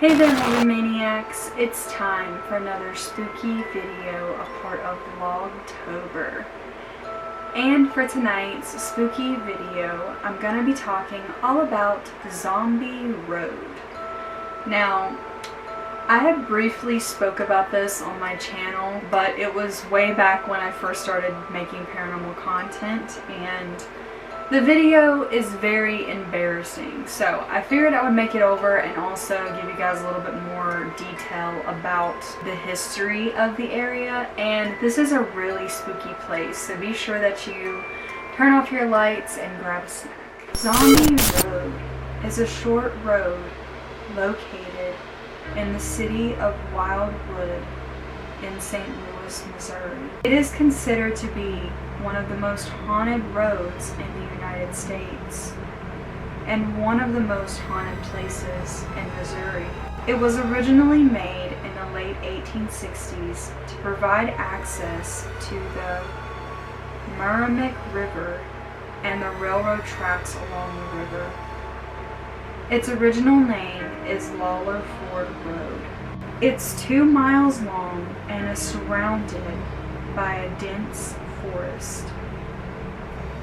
Hey there, movie maniacs! It's time for another spooky video, a part of Vlogtober. And for tonight's spooky video, I'm gonna be talking all about Zombie Road. Now, I had briefly spoke about this on my channel, but it was way back when I first started making paranormal content, and the video is very embarrassing, so I figured I would make it over and also give you guys a little bit more detail about the history of the area. And this is a really spooky place, so be sure that you turn off your lights and grab a snack. Zombie Road is a short road located in the city of Wildwood in St. Louis, Missouri. It is considered to be one of the most haunted roads in the United States and one of the most haunted places in Missouri. It was originally made in the late 1860s to provide access to the Myuuji River and the railroad tracks along the river. Its original name is Lawler Ford Road. It's 2 miles long and is surrounded by a dense forest.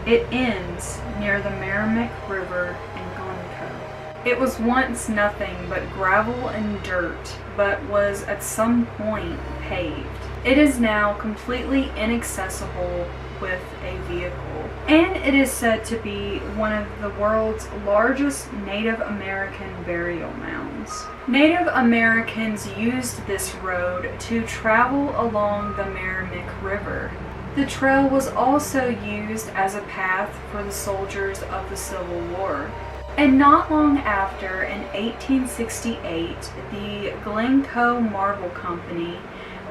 It ends near the Myuuji River in Glencoe. It was once nothing but gravel and dirt, but was at some point paved. It is now completely inaccessible with a vehicle, and it is said to be one of the world's largest Native American burial mounds. Native Americans used this road to travel along the Myuuji River. The trail was also used as a path for the soldiers of the Civil War. And not long after, in 1868, the Glencoe Marble Company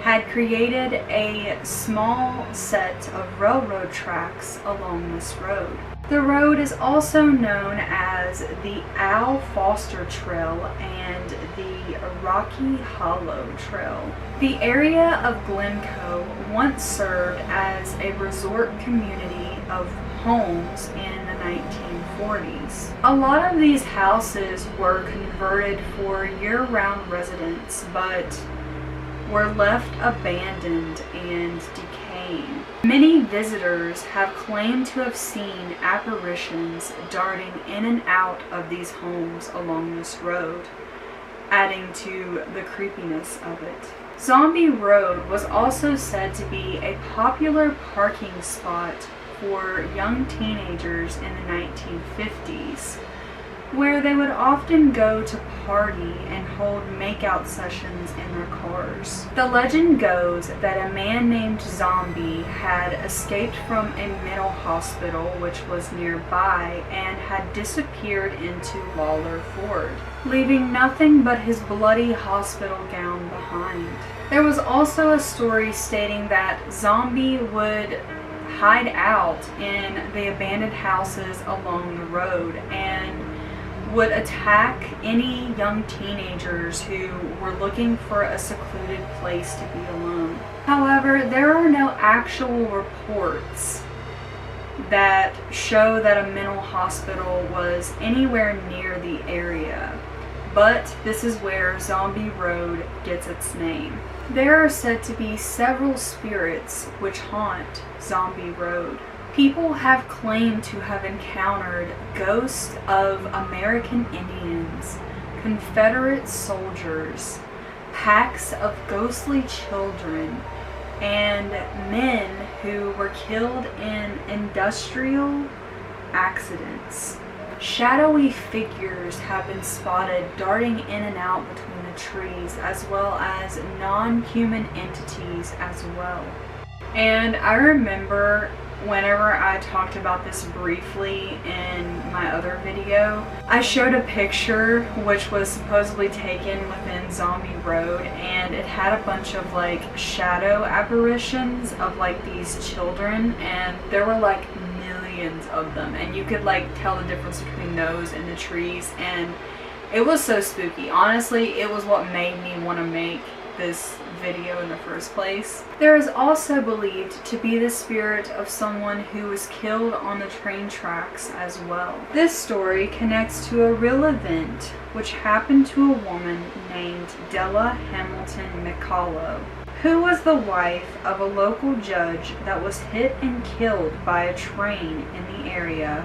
had created a small set of railroad tracks along this road. The road is also known as the Al Foster Trail and the Rocky Hollow Trail. The area of Glencoe once served as a resort community of homes in the 1940s. A lot of these houses were converted for year-round residence, but were left abandoned and decaying. Many visitors have claimed to have seen apparitions darting in and out of these homes along this road, adding to the creepiness of it. Zombie Road was also said to be a popular parking spot for young teenagers in the 1950s, where they would often go to party and hold makeout sessions in their cars. The legend goes that a man named Zombie had escaped from a mental hospital which was nearby and had disappeared into Lawler Ford, leaving nothing but his bloody hospital gown behind. There was also a story stating that Zombie would hide out in the abandoned houses along the road and would attack any young teenagers who were looking for a secluded place to be alone. However, there are no actual reports that show that a mental hospital was anywhere near the area, but this is where Zombie Road gets its name. There are said to be several spirits which haunt Zombie Road. People have claimed to have encountered ghosts of American Indians, Confederate soldiers, packs of ghostly children, and men who were killed in industrial accidents. Shadowy figures have been spotted darting in and out between the trees, as well as non-human entities as well. And I remember whenever I talked about this briefly in my other video, I showed a picture which was supposedly taken within Zombie Road, and it had a bunch of like shadow apparitions of like these children, and there were like millions of them, and you could like tell the difference between those and the trees, and it was so spooky. Honestly, it was what made me want to make this video in the first place. There is also believed to be the spirit of someone who was killed on the train tracks as well. This story connects to a real event which happened to a woman named Della Hamilton Macleod, who was the wife of a local judge that was hit and killed by a train in the area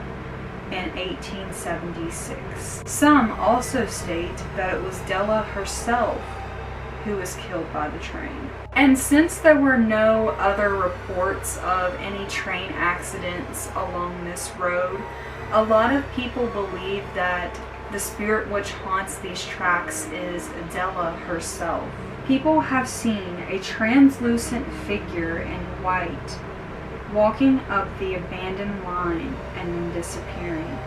in 1876. Some also state that it was Della herself who was killed by the train. And since there were no other reports of any train accidents along this road, a lot of people believe that the spirit which haunts these tracks is Della herself. People have seen a translucent figure in white walking up the abandoned line and then disappearing.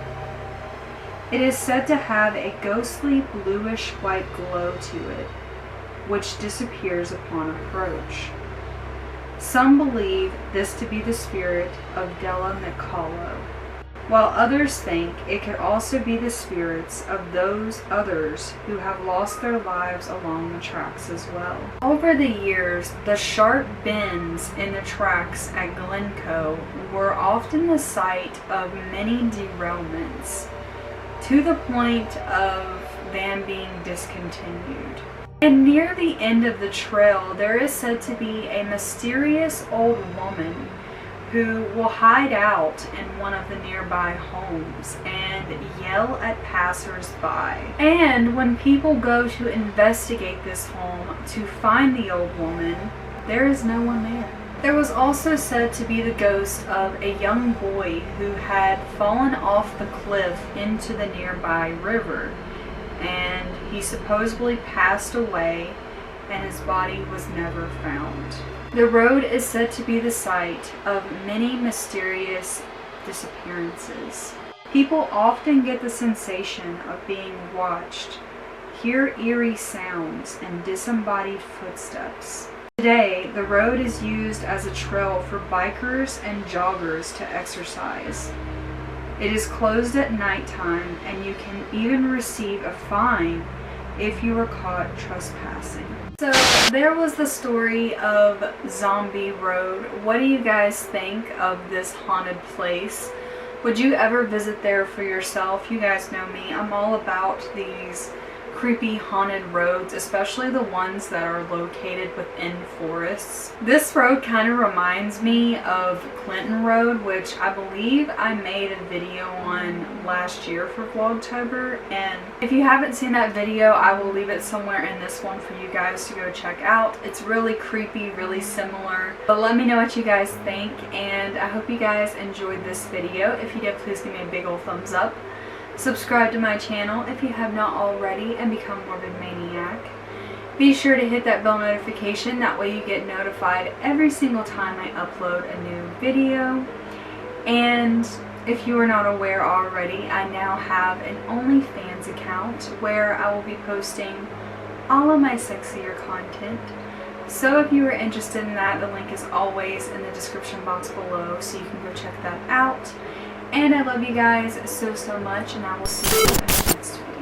It is said to have a ghostly bluish-white glow to it, which disappears upon approach. Some believe this to be the spirit of Della Macleod, while others think it could also be the spirits of those others who have lost their lives along the tracks as well. Over the years, the sharp bends in the tracks at Glencoe were often the site of many derailments, to the point of them being discontinued. And near the end of the trail, there is said to be a mysterious old woman who will hide out in one of the nearby homes and yell at passers-by. And when people go to investigate this home to find the old woman, there is no one there. There was also said to be the ghost of a young boy who had fallen off the cliff into the nearby river, and he supposedly passed away and his body was never found. The road is said to be the site of many mysterious disappearances. People often get the sensation of being watched, hear eerie sounds and disembodied footsteps. Today, the road is used as a trail for bikers and joggers to exercise. It is closed at nighttime, and you can even receive a fine if you were caught trespassing. So there was the story of Zombie Road. What do you guys think of this haunted place? Would you ever visit there for yourself? You guys know me. I'm all about these creepy haunted roads, especially the ones that are located within forests. This road kind of reminds me of Clinton Road, which I believe I made a video on last year for Vlogtober, and if you haven't seen that video, I will leave it somewhere in this one for you guys to go check out. It's really creepy, really similar, but let me know what you guys think, and I hope you guys enjoyed this video. If you did, please give me a big old thumbs up. Subscribe to my channel if you have not already and become Morbid Maniac. Be sure to hit that bell notification, that way you get notified every single time I upload a new video. And if you are not aware already, I now have an OnlyFans account where I will be posting all of my sexier content. So if you are interested in that, the link is always in the description box below, so you can go check that out. And I love you guys so much, and I will see you in the next video.